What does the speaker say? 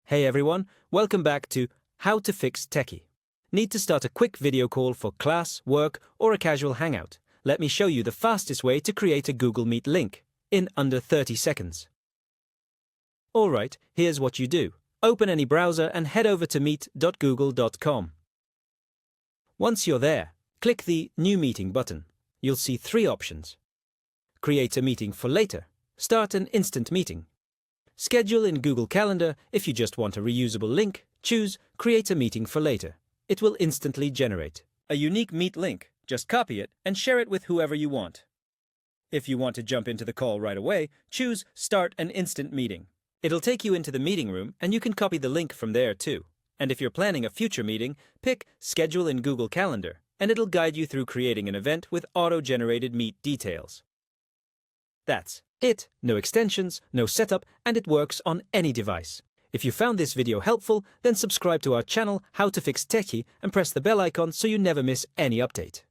Hey everyone, welcome back to How to Fix Techie. Need to start a quick video call for class, work, or a casual hangout? Let me show you the fastest way to create a Google Meet link in under 30 seconds. Alright, here's what you do. Open any browser and head over to meet.google.com. Once you're there, click the New Meeting button. You'll see three options. Create a meeting for later. Start an instant meeting. Schedule in Google Calendar. If you just want a reusable link, choose Create a meeting for later. It will instantly generate a unique Meet link. Just copy it and share it with whoever you want. If you want to jump into the call right away, choose Start an instant meeting. It'll take you into the meeting room and you can copy the link from there too. And if you're planning a future meeting, pick Schedule in Google Calendar and it'll guide you through creating an event with auto-generated Meet details. That's it. No extensions, no setup, and it works on any device. If you found this video helpful, then subscribe to our channel How to Fix Techie and press the bell icon so you never miss any update.